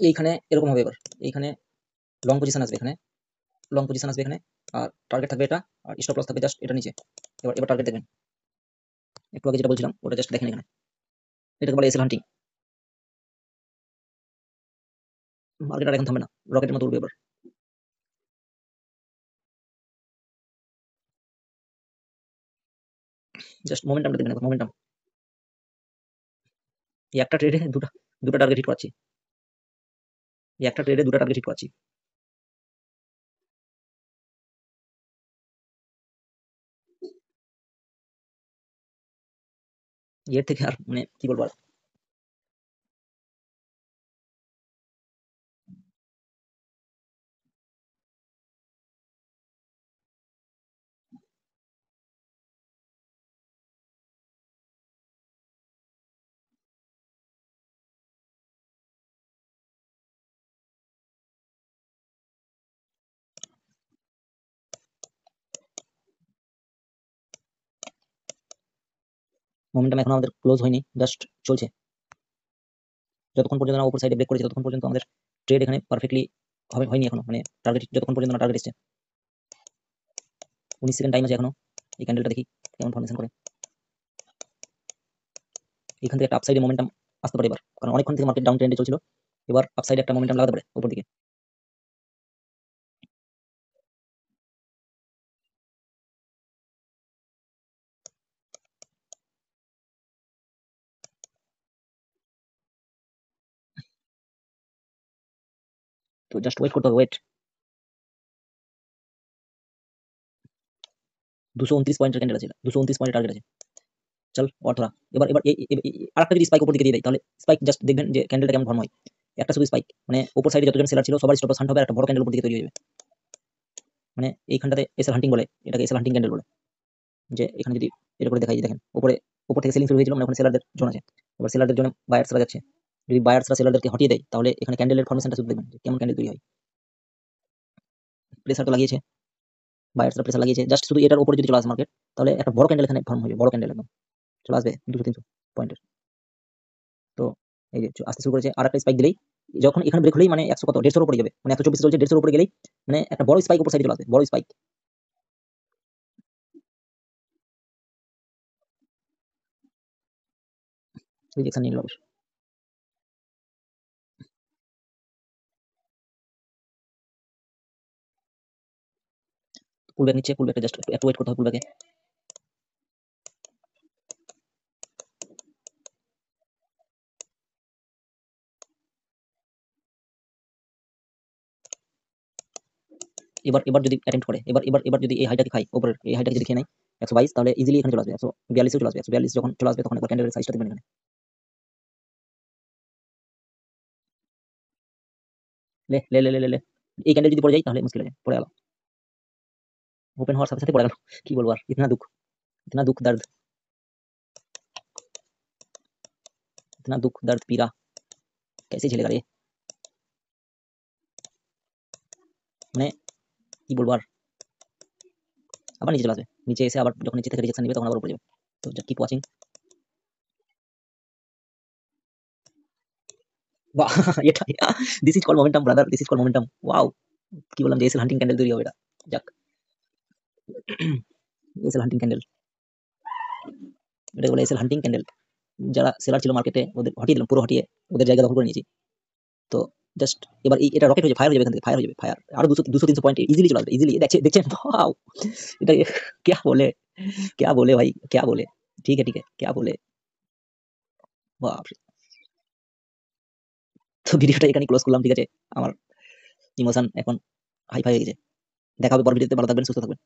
এইখানে এরকম হবে। এবার এইখানে লং পজিশন আসবে, এখানে লং পজিশন আসবে এখানে, আর টার্গেট থাকবে এটা, আর স্টপ লস থাকবে জাস্ট এটা নিচে। এবার এবার টার্গেট দেখবেন, একটু আগে যেটা বলছিলাম ওটা জাস্ট দেখেন এখানে, এটাকে বলে এসএল হান্টিং। মার্কেট আর এখন থামবে না, রকেটের মতো উঠবে এবার। জাস্ট মোমেন্টামটা দেখবেন, এখন মোমেন্টাম। এই একটা ট্রেডে দুটা দুটা টার্গেট হিট করাচ্ছি, এই একটা ট্রেডে দুটা টার্গেট হিট করাচ্ছি। এর থেকে আর মানে কি বলবো আর। মোমেন্টাম এখন আমাদের ক্লোজ হয়নি, জাস্ট চলছে। যতক্ষণ পর্যন্ত না উপর সাইডে ব্রেক করেছে ততক্ষণ পর্যন্ত আমাদের ট্রেড এখানে পারফেক্টলি হয়নি এখনো, মানে টার্গেট যতক্ষণ পর্যন্ত না টার্গেট এসছে। 19 সেকেন্ড টাইম আছে এখনো। এই ক্যান্ডেলটা দেখি কেমন ফর্মেশন করে। এখান থেকে একটা আপসাইডে মোমেন্টাম আসতে পারে এবার, কারণ অনেকক্ষণ থেকে মার্কেট ডাউন ট্রেন্ডে চলছিল, এবার আপসাইডে একটা মোমেন্টাম লাগাতে পারে উপর দিকে। তো জাস্ট ওয়েট করতে হবে, ওয়েট। 229 পয়েন্টের ক্যান্ডেল আছে, 229 পয়েন্টের টার্গেট আছে। চল ওর ধরা। এবার এবার আরেকটা যদি স্পাইক উপর দিকে দিয়ে দেয়, তাহলে স্পাইক জাস্ট দেখবেন যে ক্যান্ডেলটা কেমন ফর্ম হয়। একটা শুধু স্পাইক, মানে উপর সাইডে যতজন সেলার ছিল সবার স্টপ লস হান্ট হবে, একটা বড় ক্যান্ডেল উপর দিকে তৈরি হয়ে যাবে। মানে এইখানটাতে এসএল হান্টিং বলে, এটাকে এসএল হান্টিং ক্যান্ডেল বলে। যে এখানে যদি এটা করে দেখাই, দেখেন উপরে উপর থেকে সেলিং শুরু হয়েছিল, মানে ওখানে সেলারদের জোন আছে, এবার সেলারদের জন্য বায়ার্সরা যাচ্ছে। যদি বায়ার্সরা সেলারদেরকে হটিয়ে দেয়, তাহলে এখানে ক্যান্ডেলের ফর্মেশনটা শুধু দেখবেন যে কেমন ক্যান্ডেল তৈরি হয়। প্রেসার তো লাগিয়েছে, বায়ার্সরা প্রেসার লাগিয়েছে, জাস্ট শুধু এটার উপরে যদি চলে আসে মার্কেট, তাহলে একটা বড় ক্যান্ডেল এখানে ফর্ম হবে, বড় ক্যান্ডেল একদম চলে আসবে 200-300 পয়েন্টের। তো এই যে আসতে শুরু করেছে, আর একটা স্পাইক দিলেই, যখন এখানে ব্রেক হলেই মানে 100 কত 150 উপরে যাবে, মানে 124 চলছে, 150 উপরে গেলেই মানে একটা বড় স্পাইক উপর সাইডে চলে আসবে, বড় স্পাইক। রিজেকশন নিয়ে নিল অবশ্য। পুল ব্যাক নিচ্ছে, পুল ব্যাকটা জাস্ট একটু ওয়েট করতে হবে পুল ব্যাকে। এবার এবার যদি অ্যাটেম্প্ট করে, এবার এবার এবার যদি এই হাইটাকে খাই, উপরের এই হাইটাকে যদি খেয়ে নেয় 122, তাহলে ইজিলি এখানে চলে আসবে 142 চলে আসবে। 142 যখন চলে আসবে তখন একবার ক্যান্ডেলের সাইজটা দেখবেন এখানে। লে লে লে লে লে এই ক্যান্ডেল যদি পড়ে যায় তাহলে মুশকিল আছে, পড়ে গেল। ওপেন হওয়ার সাথে সাথে পড়ে গেল, কি বলবো আর। इतना दुख दर्द, इतना दुख दर्द पीरा कैसे झेलेगा रे। মানে কি বলবো আর। আবার নিচে চলে আসবে, নিচে এসে আবার যখন নিচে থেকে রিজেকশন নেবে তখন আবার উপরে যাবে। তো কিপ ওয়াচিং। বাহ এটা this is call momentum brother, this is call momentum. Wow, কি বললাম যে এসএল হান্টিং ক্যান্ডেল তৈরি হবে এটা। যাক, এসএল হান্টিং ক্যান্ডেল, এটাকে বলে এসএল হান্টিং ক্যান্ডেল। যারা সেলার ছিল মার্কেটে ওদের হটিয়ে দিলাম, পুরো হটিয়ে ওদের জায়গা দখল করে নিয়েছি। তো জাস্ট এবার এটা রকেট হয়ে ফায়ার হয়ে যাবে, এখান থেকে ফায়ার হয়ে যাবে, ফায়ার আরো 200-300 পয়েন্ট ইজিলি চলে আসবে, ইজিলি। দেখছেন वाओ, এটা क्या बोले, क्या बोले भाई, क्या बोले। ठीक है क्या बोले। বাপ রে। তো ভিডিওটা এখানে ক্লোজ করলাম, ঠিক আছে। আমার ইমোশন এখন হাই ফাই হয়ে গেছে। দেখা হবে পরের ভিডিওতে, ভালো থাকবেন, সুস্থ থাকবেন।